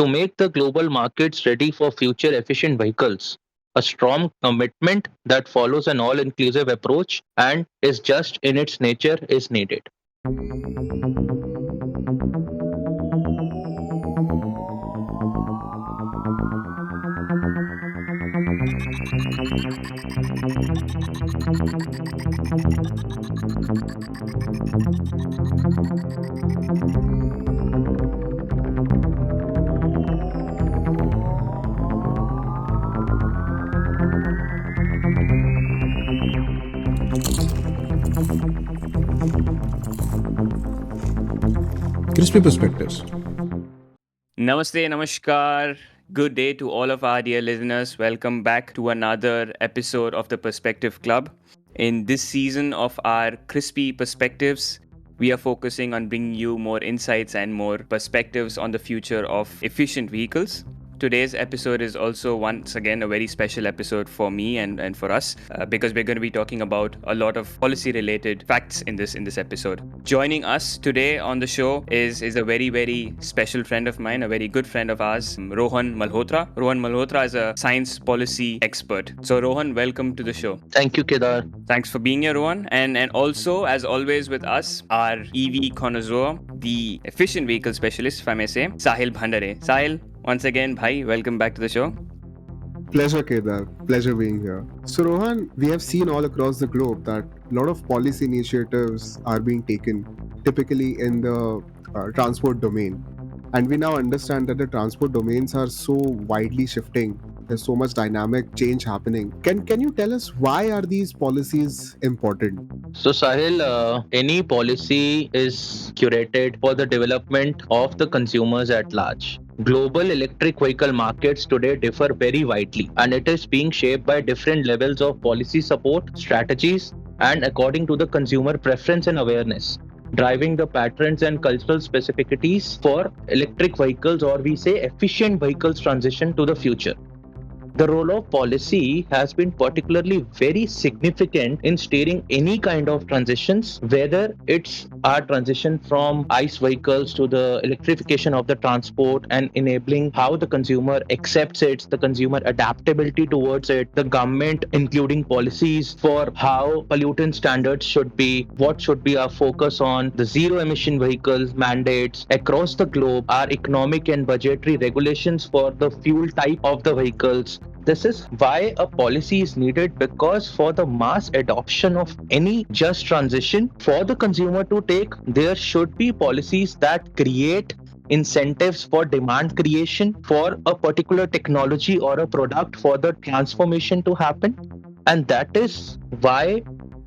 to make the global markets ready for future efficient vehicles. A strong commitment that follows an all inclusive approach and is just in its nature is needed. Crispy Perspectives. Namaste, namaskar. Good day to all of our dear listeners. Welcome back to another episode of the Perspective Club. In this season of our Crispy Perspectives, we are focusing on bringing you more insights and more perspectives on the future of efficient vehicles. Today's episode is also once again a very special episode for me and for us because we're going to be talking about a lot of policy related facts in this episode. Joining us today on the show is a very special friend of mine, a very good friend of ours, Rohan Malhotra. Rohan Malhotra is a science policy expert. So Rohan, welcome to the show. Thank you, Kedar. Thanks for being here, Rohan. And also, as always with us, our EV connoisseur, the efficient vehicle specialist, if I may say, Sahil Bhandare. Sahil, once again, bhai, welcome back to the show. Pleasure, Kedar. Pleasure being here. So, Rohan, we have seen all across the globe that a lot of policy initiatives are being taken, typically in the transport domain. And we now understand that the transport domains are so widely shifting. There's so much dynamic change happening. Can you tell us why are these policies important? So, Sahil, any policy is curated for the development of the consumers at large. Global electric vehicle markets today differ very widely, and it is being shaped by different levels of policy support, strategies, and according to the consumer preference and awareness, driving the patterns and cultural specificities for electric vehicles, or we say efficient vehicles transition to the future. The role of policy has been particularly very significant in steering any kind of transitions, whether it's our transition from ICE vehicles to the electrification of the transport and enabling how the consumer accepts it, the consumer adaptability towards it, the government including policies for how pollutant standards should be, what should be our focus on, the zero emission vehicles mandates across the globe, our economic and budgetary regulations for the fuel type of the vehicles. This is why a policy is needed, because for the mass adoption of any just transition for the consumer to take, there should be policies that create incentives for demand creation for a particular technology or a product for the transformation to happen. And that is why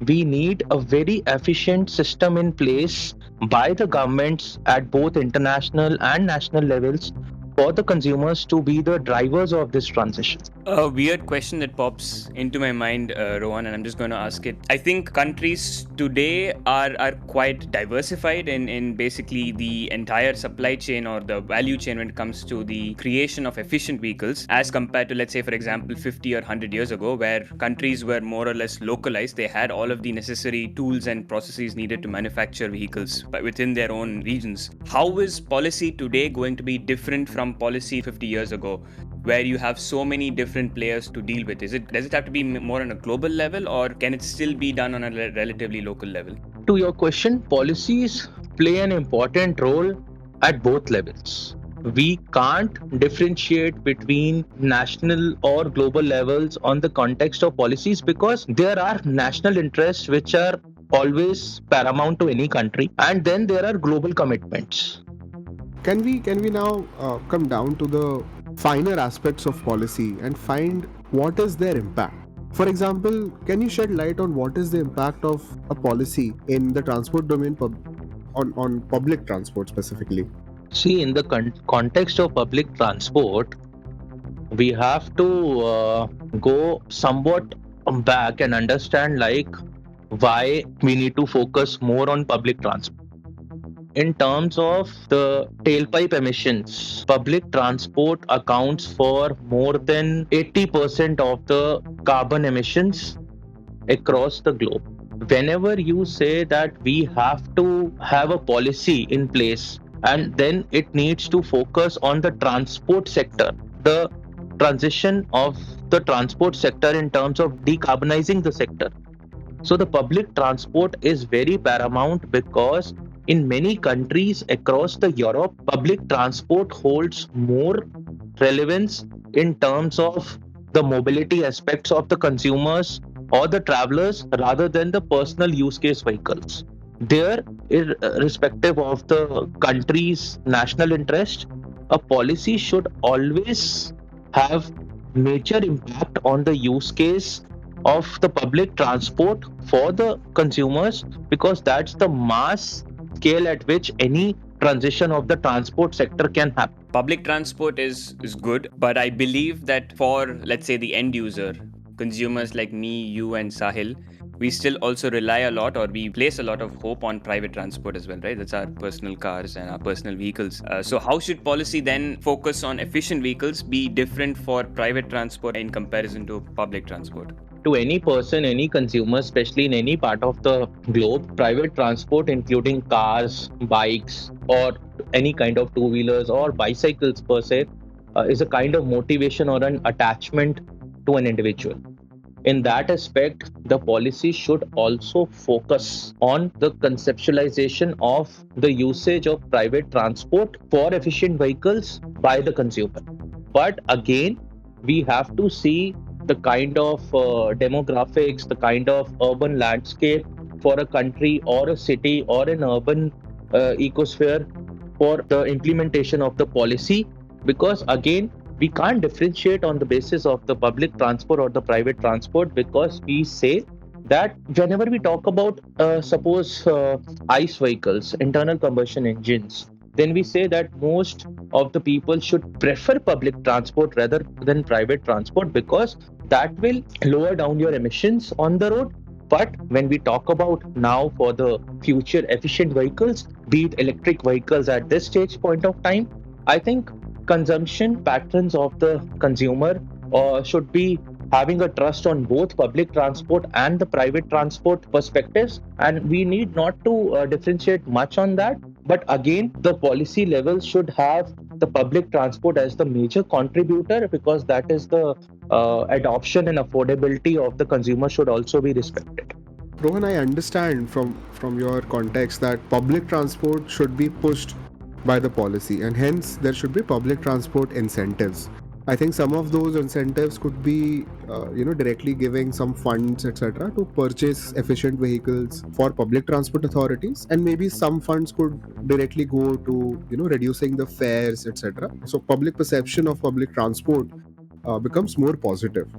we need a very efficient system in place by the governments at both international and national levels for the consumers to be the drivers of this transition. A weird question that pops into my mind, Rohan, and I'm just going to ask it. I think countries today are quite diversified in basically the entire supply chain or the value chain when it comes to the creation of efficient vehicles, as compared to, let's say, for example, 50 or 100 years ago, where countries were more or less localized. They had all of the necessary tools and processes needed to manufacture vehicles within their own regions. How is policy today going to be different from policy 50 years ago, where you have so many different players to deal with? Does it have to be more on a global level, or can it still be done on a relatively local level? To your question, policies play an important role at both levels. We can't differentiate between national or global levels on the context of policies, because there are national interests which are always paramount to any country, and then there are global commitments. Can we now come down to the finer aspects of policy and find what is their impact? For example, can you shed light on what is the impact of a policy in the transport domain on public transport specifically? See, in the context of public transport, we have to go somewhat back and understand like why we need to focus more on public transport. In terms of the tailpipe emissions, public transport accounts for more than 80% of the carbon emissions across the globe. Whenever you say that we have to have a policy in place and then it needs to focus on the transport sector, the transition of the transport sector in terms of decarbonizing the sector. So the public transport is very paramount because in many countries across the Europe, public transport holds more relevance in terms of the mobility aspects of the consumers or the travelers rather than the personal use case vehicles. There, irrespective of the country's national interest, a policy should always have major impact on the use case of the public transport for the consumers, because that's the mass scale at which any transition of the transport sector can happen. Public transport is good, but I believe that for, let's say, the end user, consumers like me, you, and Sahil, we still also rely a lot, or we place a lot of hope on private transport as well, right? That's our personal cars and our personal vehicles. So how should policy then focus on efficient vehicles be different for private transport in comparison to public transport? To any person, any consumer, especially in any part of the globe, private transport, including cars, bikes, or any kind of two wheelers or bicycles per se, is a kind of motivation or an attachment to an individual. In that aspect, the policy should also focus on the conceptualization of the usage of private transport for efficient vehicles by the consumer. But again, we have to see the kind of demographics, the kind of urban landscape for a country or a city or an urban ecosphere for the implementation of the policy, because again, we can't differentiate on the basis of the public transport or the private transport, because we say that whenever we talk about suppose ICE vehicles, internal combustion engines, then we say that most of the people should prefer public transport rather than private transport, because that will lower down your emissions on the road. But when we talk about now for the future efficient vehicles, be it electric vehicles at this stage point of time, I think consumption patterns of the consumer should be having a trust on both public transport and the private transport perspectives, and we need not to differentiate much on that. But again, the policy level should have the public transport as the major contributor, because that is the adoption and affordability of the consumer should also be respected. Rohan, I understand from your context that public transport should be pushed by the policy, and hence there should be public transport incentives. I think some of those incentives could be, directly giving some funds, etc., to purchase efficient vehicles for public transport authorities, and maybe some funds could directly go to, reducing the fares, etc. So public perception of public transport becomes more positive.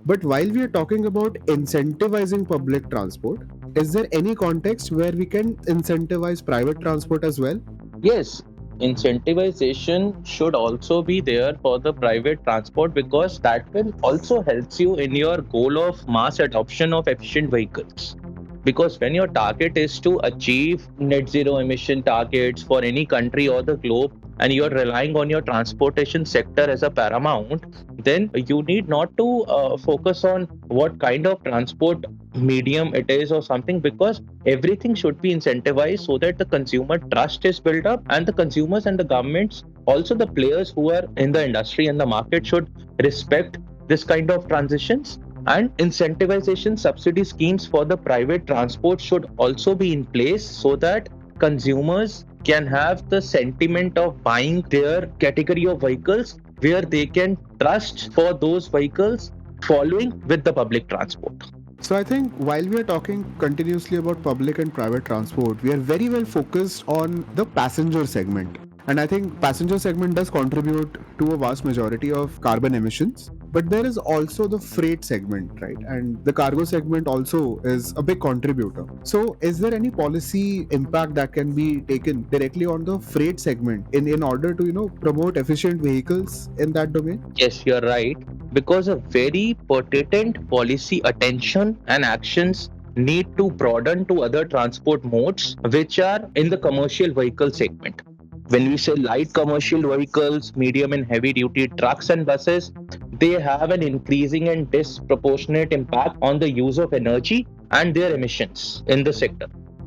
But while we are talking about incentivizing public transport, is there any context where we can incentivize private transport as well? Yes, incentivization should also be there for the private transport, because that will also helps you in your goal of mass adoption of efficient vehicles. Because when your target is to achieve net zero emission targets for any country or the globe, and you're relying on your transportation sector as a paramount, then you need not to focus on what kind of transport medium it is or something, because everything should be incentivized so that the consumer trust is built up, and the consumers and the governments, also the players who are in the industry and the market, should respect this kind of transitions. And incentivization subsidy schemes for the private transport should also be in place so that consumers can have the sentiment of buying their category of vehicles where they can trust for those vehicles following with the public transport. So I think while we are talking continuously about public and private transport, we are very well focused on the passenger segment. And I think passenger segment does contribute to a vast majority of carbon emissions. But there is also the freight segment, right? And the cargo segment also is a big contributor. So is there any policy impact that can be taken directly on the freight segment in order to, promote efficient vehicles in that domain? Yes, you're right. Because a very pertinent policy attention and actions need to broaden to other transport modes which are in the commercial vehicle segment. When we say light commercial vehicles, medium and heavy duty trucks and buses, they have an increasing and disproportionate impact on the use of energy and their emissions in the sector.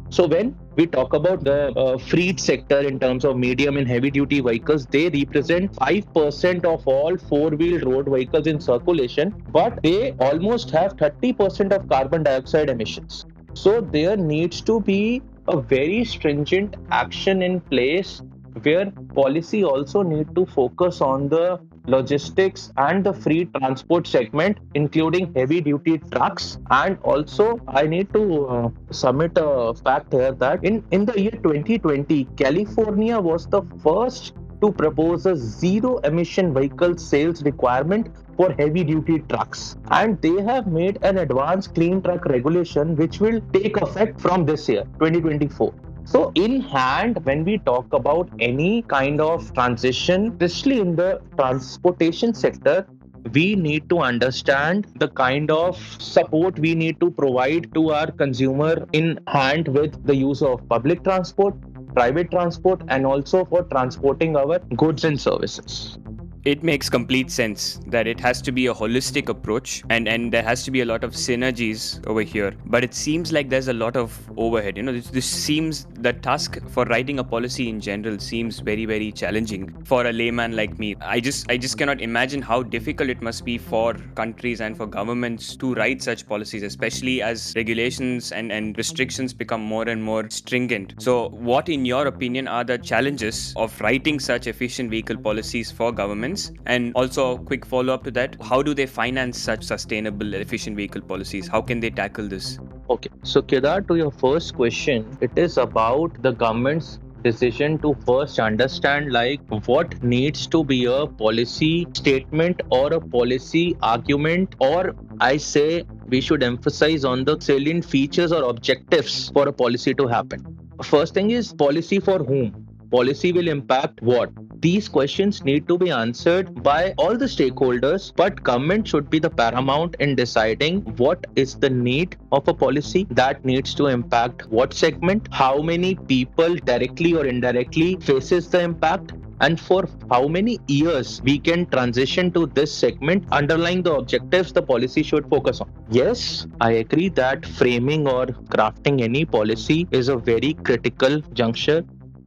So when we talk about the freight sector in terms of medium and heavy duty vehicles, they represent 5% of all four-wheel road vehicles in circulation, but they almost have 30% of carbon dioxide emissions. So there needs to be a very stringent action in place where policy also need to focus on the logistics and the free transport segment, including heavy duty trucks. And also, I need to submit a fact here that in the year 2020, California was the first to propose a zero emission vehicle sales requirement for heavy duty trucks. And they have made an advanced clean truck regulation which will take effect from this year, 2024. So, in hand, when we talk about any kind of transition, especially in the transportation sector, we need to understand the kind of support we need to provide to our consumer in hand with the use of public transport, private transport, and also for transporting our goods and services. It makes complete sense that it has to be a holistic approach, and there has to be a lot of synergies over here. But it seems like there's a lot of overhead. This seems the task for writing a policy in general seems very, very challenging for a layman like me. I just cannot imagine how difficult it must be for countries and for governments to write such policies, especially as regulations and restrictions become more and more stringent. So, what, in your opinion, are the challenges of writing such efficient vehicle policies for governments? And also, a quick follow up to that, how do they finance such sustainable, efficient vehicle policies? How can they tackle this? Okay, so Kedar, to your first question, it is about the government's decision to first understand like what needs to be a policy statement or a policy argument, or I say we should emphasize on the salient features or objectives for a policy to happen. First thing is policy for whom? Policy will impact what? These questions need to be answered by all the stakeholders, but government should be the paramount in deciding what is the need of a policy that needs to impact what segment, how many people directly or indirectly faces the impact, and for how many years we can transition to this segment underlying the objectives the policy should focus on. Yes, I agree that framing or crafting any policy is a very critical juncture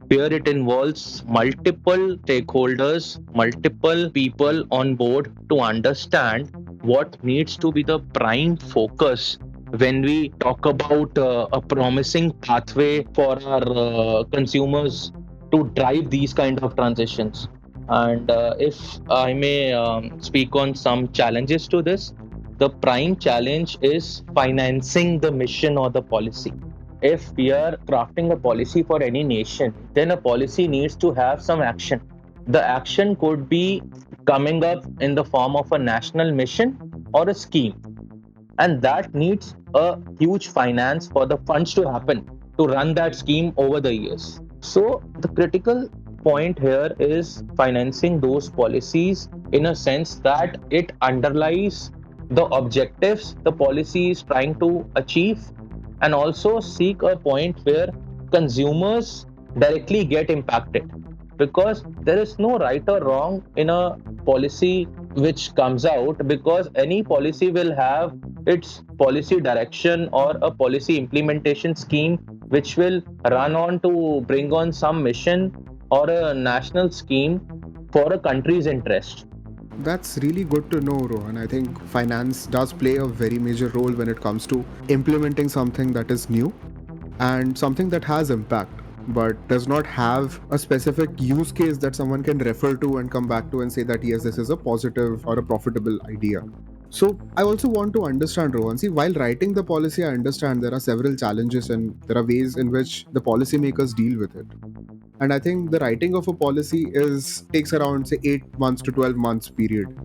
where it involves multiple stakeholders, multiple people on board to understand what needs to be the prime focus when we talk about a promising pathway for our consumers to drive these kind of transitions. And if I may speak on some challenges to this, the prime challenge is financing the mission or the policy. If we are crafting a policy for any nation, then a policy needs to have some action. The action could be coming up in the form of a national mission or a scheme, and that needs a huge finance for the funds to happen to run that scheme over the years. So the critical point here is financing those policies in a sense that it underlies the objectives the policy is trying to achieve, and also seek a point where consumers directly get impacted, because there is no right or wrong in a policy which comes out, because any policy will have its policy direction or a policy implementation scheme which will run on to bring on some mission or a national scheme for a country's interest. That's really good to know, Rohan. I think finance does play a very major role when it comes to implementing something that is new and something that has impact, but does not have a specific use case that someone can refer to and come back to and say that yes, this is a positive or a profitable idea. So I also want to understand, Rohan. See, while writing the policy, I understand there are several challenges and there are ways in which the policymakers deal with it. And I think the writing of a policy is takes around say 8 months to 12 months period.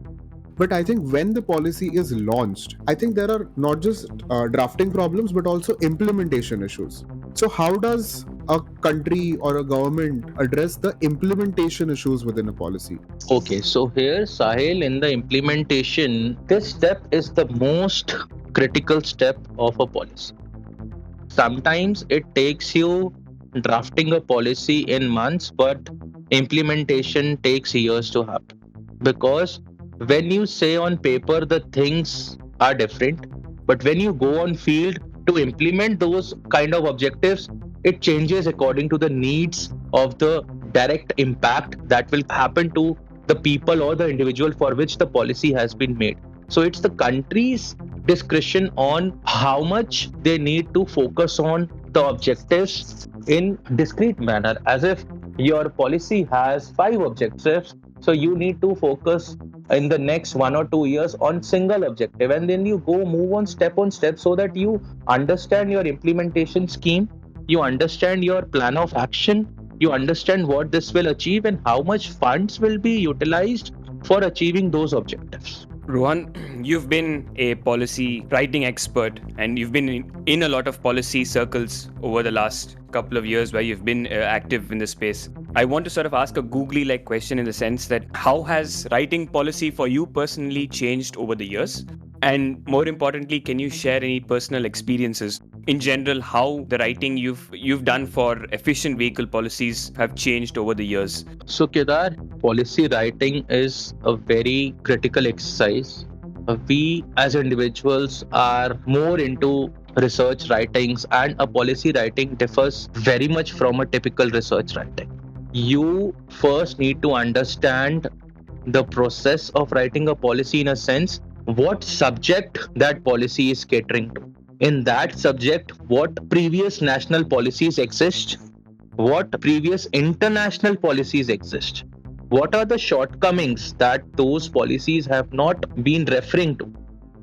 But I think when the policy is launched, I think there are not just drafting problems but also implementation issues. So how does a country or a government address the implementation issues within a policy? Okay, so here, Sahil, in the implementation, this step is the most critical step of a policy. Sometimes it takes you drafting a policy in months, but implementation takes years to happen. Because when you say on paper the things are different, but when you go on field to implement those kind of objectives, It changes according to the needs of the direct impact that will happen to the people or the individual for which the policy has been made. So it's the country's discretion on how much they need to focus on the objectives in discrete manner. As if your policy has 5 objectives, so you need to focus in the next 1 or 2 years on single objective, and then you go move on step so that you understand your implementation scheme, you understand your plan of action, you understand what this will achieve and how much funds will be utilized for achieving those objectives. Rohan, you've been a policy writing expert and you've been in a lot of policy circles over the last couple of years where you've been active in this space. I want to sort of ask a googly like question in the sense that how has writing policy for you personally changed over the years? And more importantly, can you share any personal experiences in general how the writing you've done for efficient vehicle policies have changed over the years? So, Kedar, policy writing is a very critical exercise. We as individuals are more into research writings, and a policy writing differs very much from a typical research writing. You first need to understand the process of writing a policy, in a sense, what subject that policy is catering to. In that subject, what previous national policies exist, what previous international policies exist, what are the shortcomings that those policies have not been referring to,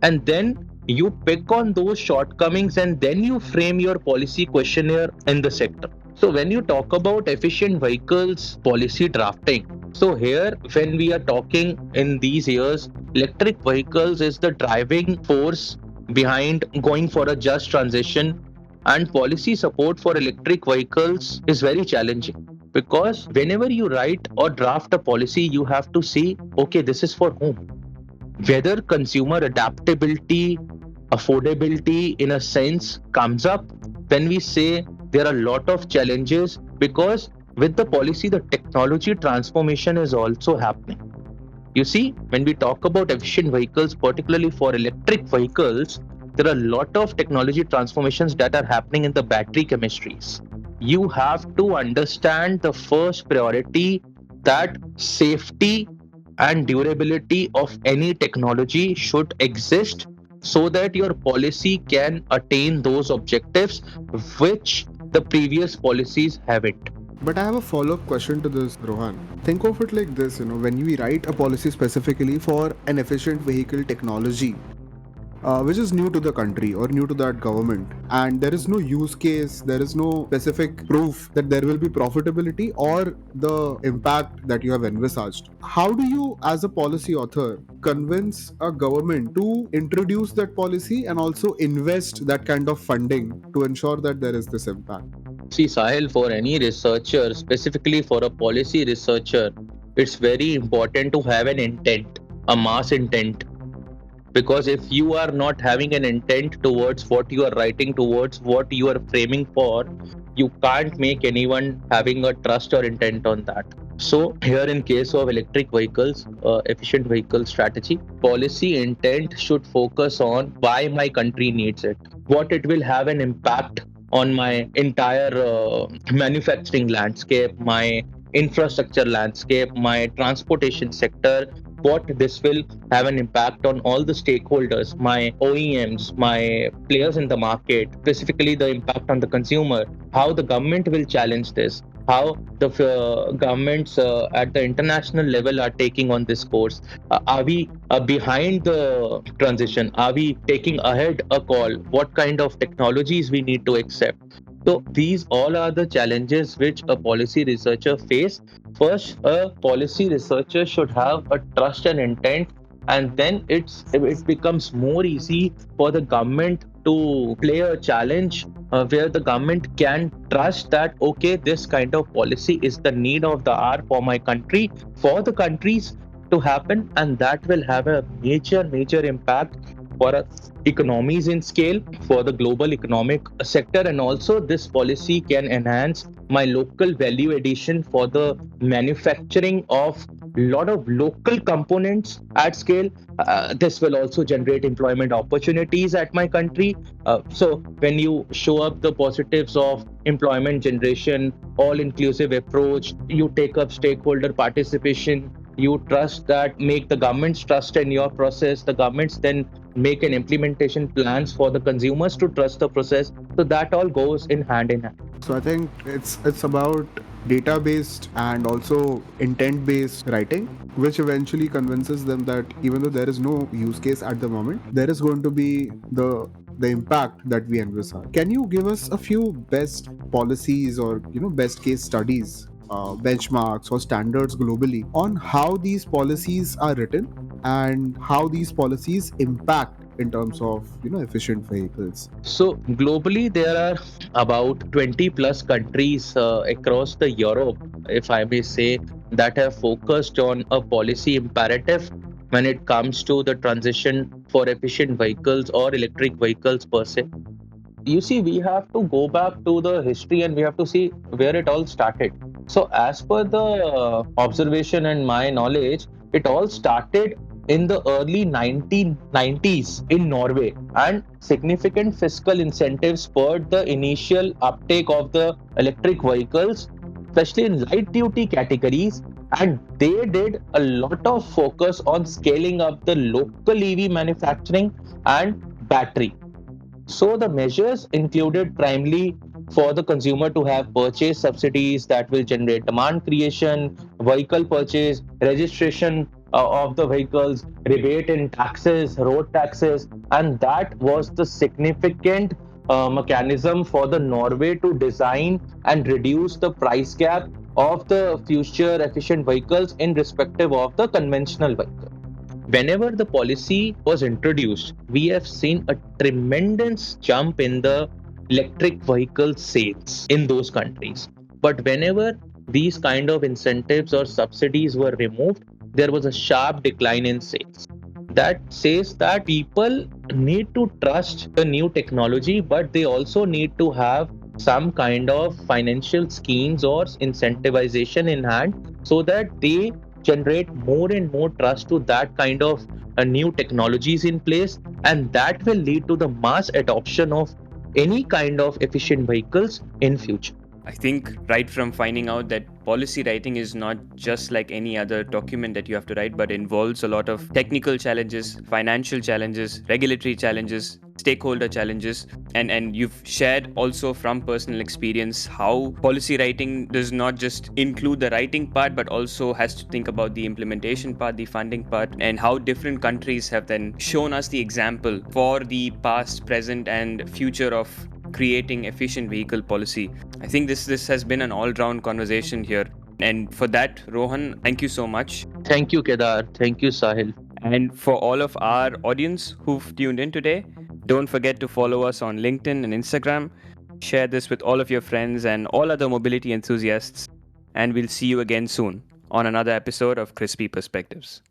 and then you pick on those shortcomings and then you frame your policy questionnaire in the sector. So when you talk about efficient vehicles policy drafting, so here when we are talking in these years, electric vehicles is the driving force behind going for a just transition, and policy support for electric vehicles is very challenging, because whenever you write or draft a policy you have to see, okay, this is for whom, whether consumer adaptability, affordability in a sense comes up. When we say there are a lot of challenges, because with the policy the technology transformation is also happening. You see, when we talk about efficient vehicles, particularly for electric vehicles, there are a lot of technology transformations that are happening in the battery chemistries. You have to understand the first priority, that safety and durability of any technology should exist so that your policy can attain those objectives which the previous policies haven't. But I have a follow-up question to this, Rohan. Think of it like this, when we write a policy specifically for an efficient vehicle technology, which is new to the country or new to that government, and there is no use case, there is no specific proof that there will be profitability or the impact that you have envisaged. How do you, as a policy author, convince a government to introduce that policy and also invest that kind of funding to ensure that there is this impact? See, Sahil, for any researcher, specifically for a policy researcher, it's very important to have an intent, a mass intent. Because if you are not having an intent towards what you are writing, towards what you are framing for, you can't make anyone having a trust or intent on that. So here in case of electric vehicles, efficient vehicle strategy, policy intent should focus on why my country needs it, what it will have an impact on my entire manufacturing landscape, my infrastructure landscape, my transportation sector, what this will have an impact on all the stakeholders, my OEMs, my players in the market, specifically the impact on the consumer, how the government will challenge this, how the governments at the international level are taking on this course. Are we behind the transition? Are we taking ahead a call? What kind of technologies we need to accept? So these all are the challenges which a policy researcher face. First, a policy researcher should have a trust and intent, and then it becomes more easy for the government to play a challenge where the government can trust that, okay, this kind of policy is the need of the hour for my country, for the countries to happen, and that will have a major impact for economies in scale, for the global economic sector, and also this policy can enhance my local value addition for the manufacturing of lot of local components at scale. This will also generate employment opportunities at my country. So when you show up the positives of employment generation, all inclusive approach, you take up stakeholder participation, you trust that, make the governments trust in your process, the governments then make an implementation plans for the consumers to trust the process. So that all goes in hand in hand. So I think it's about data based and also intent based writing, which eventually convinces them that even though there is no use case at the moment, there is going to be the impact that we envisage. Can you give us a few best policies or best case studies, benchmarks or standards globally on how these policies are written and how these policies impact in terms of efficient vehicles? So globally, there are about 20 plus countries across the Europe, if I may say, that have focused on a policy imperative when it comes to the transition for efficient vehicles or electric vehicles per se. You see, we have to go back to the history and we have to see where it all started. So as per the observation and my knowledge, it all started in the early 1990s in Norway, and significant fiscal incentives spurred the initial uptake of the electric vehicles, especially in light duty categories. And they did a lot of focus on scaling up the local EV manufacturing and battery. So the measures included primarily for the consumer to have purchase subsidies that will generate demand creation, vehicle purchase, registration of the vehicles, rebate in taxes, road taxes, and that was the significant mechanism for the Norway to design and reduce the price gap of the future efficient vehicles in respective of the conventional vehicle. Whenever the policy was introduced, we have seen a tremendous jump in the electric vehicle sales in those countries. But whenever these kind of incentives or subsidies were removed, there was a sharp decline in sales. That says that people need to trust the new technology, but they also need to have some kind of financial schemes or incentivization in hand so that they generate more and more trust to that kind of new technologies in place, and that will lead to the mass adoption of any kind of efficient vehicles in future. I think right from finding out that policy writing is not just like any other document that you have to write, but involves a lot of technical challenges, financial challenges, regulatory challenges, stakeholder challenges. And you've shared also from personal experience how policy writing does not just include the writing part, but also has to think about the implementation part, the funding part, and how different countries have then shown us the example for the past, present, and future of creating efficient vehicle policy. I think this has been an all-round conversation here. And for that, Rohan, thank you so much. Thank you, Kedar. Thank you, Sahil. And for all of our audience who've tuned in today, don't forget to follow us on LinkedIn and Instagram. Share this with all of your friends and all other mobility enthusiasts. And we'll see you again soon on another episode of Crispy Perspectives.